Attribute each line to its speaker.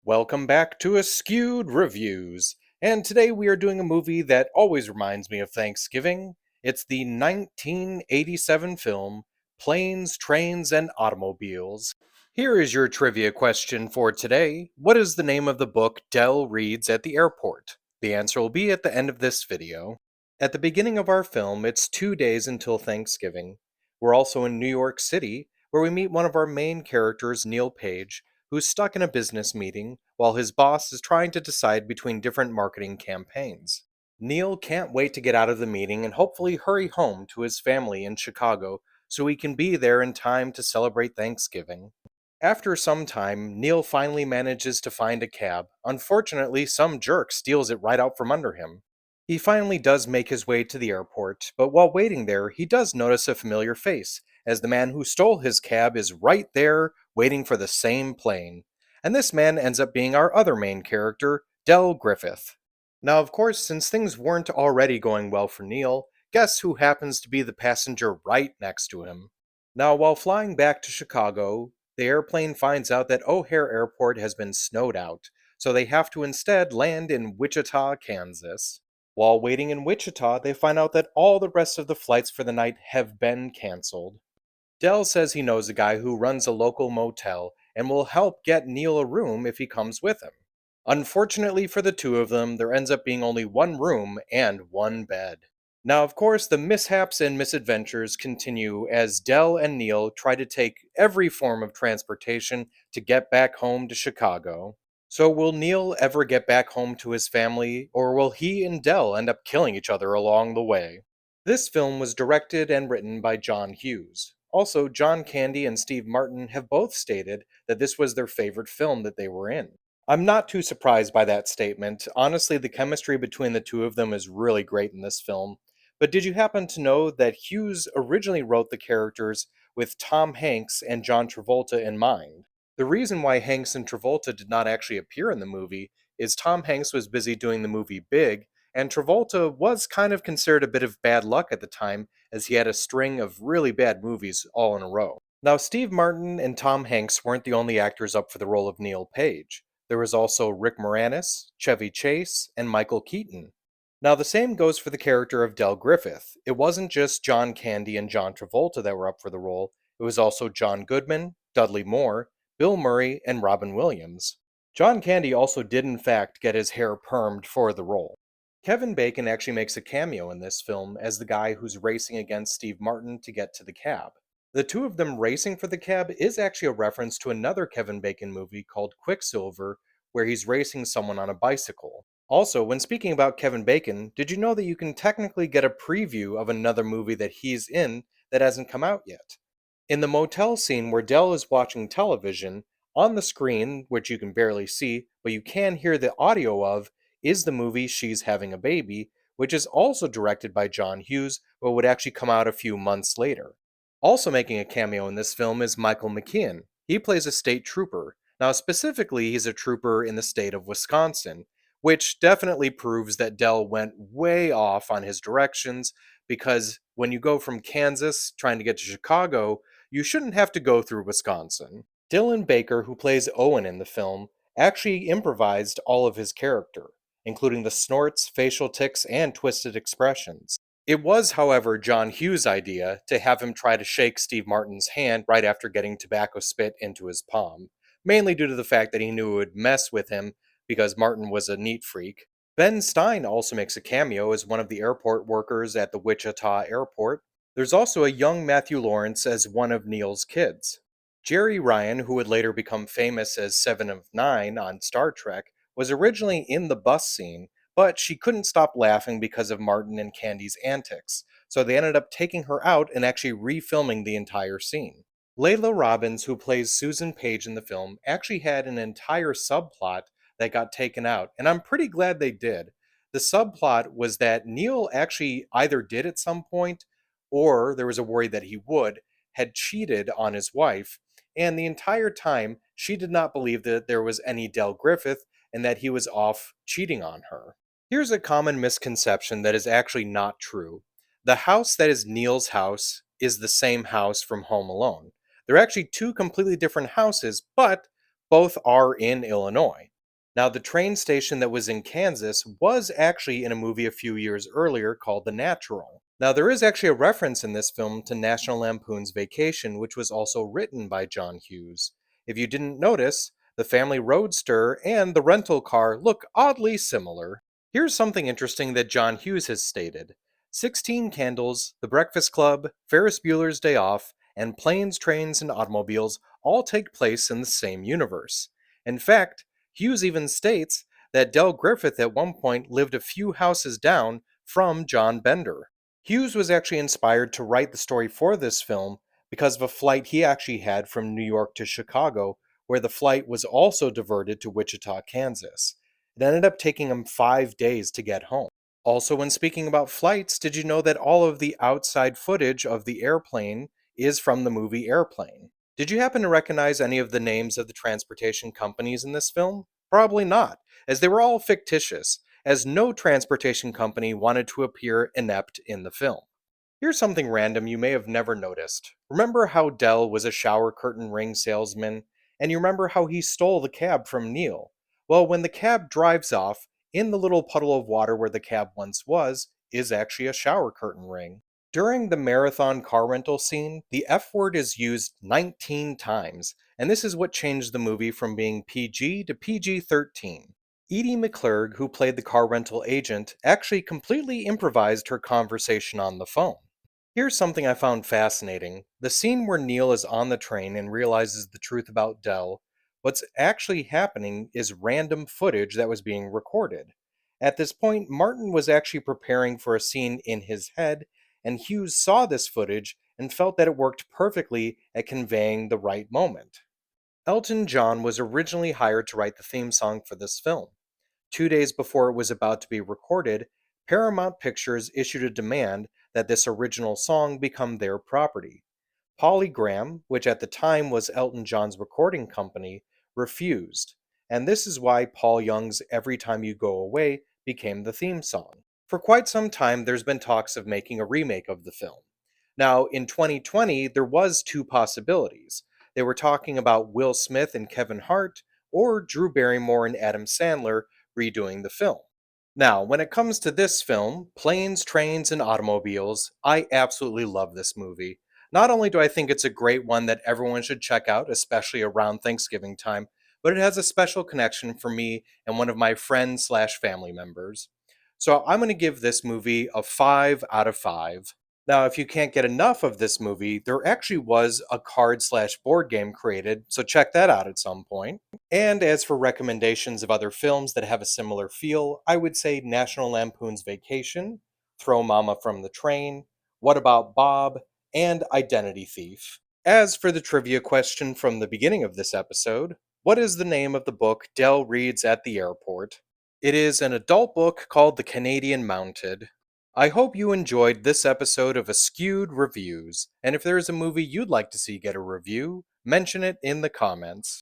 Speaker 1: Welcome back to Askewed Reviews. And today we are doing a movie that always reminds me of Thanksgiving. It's the 1987 film Planes, Trains, and Automobiles. Here is your trivia question for today. What is the name of the book Dell reads at the airport? The answer will be at the end of this video. At the beginning of our film, it's 2 days until Thanksgiving. We're also in New York City, where we meet one of our main characters, Neil Page, who's stuck in a business meeting while his boss is trying to decide between different marketing campaigns. Neil can't wait to get out of the meeting and hopefully hurry home to his family in Chicago so he can be there in time to celebrate Thanksgiving. After some time, Neil finally manages to find a cab. Unfortunately, some jerk steals it right out from under him. He finally does make his way to the airport, but while waiting there, he does notice a familiar face, as the man who stole his cab is right there, waiting for the same plane. And this man ends up being our other main character, Del Griffith. Now, of course, since things weren't already going well for Neil, guess who happens to be the passenger right next to him? Now, while flying back to Chicago, the airplane finds out that O'Hare Airport has been snowed out, so they have to instead land in Wichita, Kansas. While waiting in Wichita, they find out that all the rest of the flights for the night have been canceled. Dell says he knows a guy who runs a local motel and will help get Neil a room if he comes with him. Unfortunately for the two of them, there ends up being only one room and one bed. Now, of course, the mishaps and misadventures continue as Dell and Neil try to take every form of transportation to get back home to Chicago. So, will Neil ever get back home to his family, or will he and Dell end up killing each other along the way? This film was directed and written by John Hughes. Also, John Candy and Steve Martin have both stated that this was their favorite film that they were in. I'm not too surprised by that statement. Honestly, the chemistry between the two of them is really great in this film. But did you happen to know that Hughes originally wrote the characters with Tom Hanks and John Travolta in mind? The reason why Hanks and Travolta did not actually appear in the movie is Tom Hanks was busy doing the movie Big, and Travolta was kind of considered a bit of bad luck at the time as he had a string of really bad movies all in a row. Now, Steve Martin and Tom Hanks weren't the only actors up for the role of Neil Page. There was also Rick Moranis, Chevy Chase, and Michael Keaton. Now, the same goes for the character of Del Griffith. It wasn't just John Candy and John Travolta that were up for the role, it was also John Goodman, Dudley Moore, Bill Murray, and Robin Williams. John Candy also did, in fact, get his hair permed for the role. Kevin Bacon actually makes a cameo in this film as the guy who's racing against Steve Martin to get to the cab. The two of them racing for the cab is actually a reference to another Kevin Bacon movie called Quicksilver, where he's racing someone on a bicycle. Also, when speaking about Kevin Bacon, did you know that you can technically get a preview of another movie that he's in that hasn't come out yet? In the motel scene where Dell is watching television, on the screen, which you can barely see, but you can hear the audio of, is the movie She's Having a Baby, which is also directed by John Hughes, but would actually come out a few months later. Also making a cameo in this film is Michael McKean. He plays a state trooper. Now, specifically, he's a trooper in the state of Wisconsin, which definitely proves that Dell went way off on his directions because when you go from Kansas trying to get to Chicago, you shouldn't have to go through Wisconsin. Dylan Baker, who plays Owen in the film, actually improvised all of his character, including the snorts, facial tics, and twisted expressions. It was, however, John Hughes' idea to have him try to shake Steve Martin's hand right after getting tobacco spit into his palm, mainly due to the fact that he knew it would mess with him because Martin was a neat freak. Ben Stein also makes a cameo as one of the airport workers at the Wichita airport. There's also a young Matthew Lawrence as one of Neil's kids. Jerry Ryan, who would later become famous as Seven of Nine on Star Trek, was originally in the bus scene, but she couldn't stop laughing because of Martin and Candy's antics, so they ended up taking her out and actually refilming the entire scene. Layla Robbins, who plays Susan Page in the film, actually had an entire subplot that got taken out, and I'm pretty glad they did. The subplot was that Neil actually either did at some point, or there was a worry that he would, had cheated on his wife, and the entire time she did not believe that there was any Del Griffith and that he was off cheating on her. Here's a common misconception that is actually not true. The house that is Neil's house is the same house from Home Alone. They're actually two completely different houses, but both are in Illinois. Now, the train station that was in Kansas was actually in a movie a few years earlier called The Natural. Now, there is actually a reference in this film to National Lampoon's Vacation, which was also written by John Hughes. If you didn't notice, the family roadster and the rental car look oddly similar. Here's something interesting that John Hughes has stated: 16 Candles, The Breakfast Club, Ferris Bueller's Day Off, and Planes, Trains, and Automobiles all take place in the same universe. In fact, Hughes even states that Del Griffith at one point lived a few houses down from John Bender. Hughes was actually inspired to write the story for this film because of a flight he actually had from New York to Chicago, where the flight was also diverted to Wichita, Kansas. It ended up taking him 5 days to get home. Also, when speaking about flights, did you know that all of the outside footage of the airplane is from the movie Airplane? Did you happen to recognize any of the names of the transportation companies in this film? Probably not, as they were all fictitious, as no transportation company wanted to appear inept in the film. Here's something random you may have never noticed. Remember how Dell was a shower curtain ring salesman, and you remember how he stole the cab from Neil? Well, when the cab drives off, in the little puddle of water where the cab once was, is actually a shower curtain ring. During the marathon car rental scene, the F word is used 19 times, and this is what changed the movie from being PG to PG 13. Edie McClurg, who played the car rental agent, actually completely improvised her conversation on the phone. Here's something I found fascinating: the scene where Neil is on the train and realizes the truth about Dell. What's actually happening is random footage that was being recorded. At this point, Martin was actually preparing for a scene in his head, and Hughes saw this footage and felt that it worked perfectly at conveying the right moment. Elton John was originally hired to write the theme song for this film. 2 days before it was about to be recorded, Paramount Pictures issued a demand that this original song become their property. Polygram, which at the time was Elton John's recording company, refused, and this is why Paul Young's Every Time You Go Away became the theme song. For quite some time, there's been talks of making a remake of the film. Now, in 2020, there was two possibilities. They were talking about Will Smith and Kevin Hart, or Drew Barrymore and Adam Sandler redoing the film. Now, when it comes to this film, Planes, Trains, and Automobiles, I absolutely love this movie. Not only do I think it's a great one that everyone should check out, especially around Thanksgiving time, but it has a special connection for me and one of my friends slash family members. So I'm going to give this movie a 5 out of 5. Now, if you can't get enough of this movie, there actually was a card slash board game created, so check that out at some point. And as for recommendations of other films that have a similar feel, I would say National Lampoon's Vacation, Throw Mama from the Train, What About Bob, and Identity Thief. As for the trivia question from the beginning of this episode, what is the name of the book Dell reads at the airport? It is an adult book called The Canadian Mounted. I hope you enjoyed this episode of Askewed Reviews, and if there is a movie you'd like to see get a review, mention it in the comments.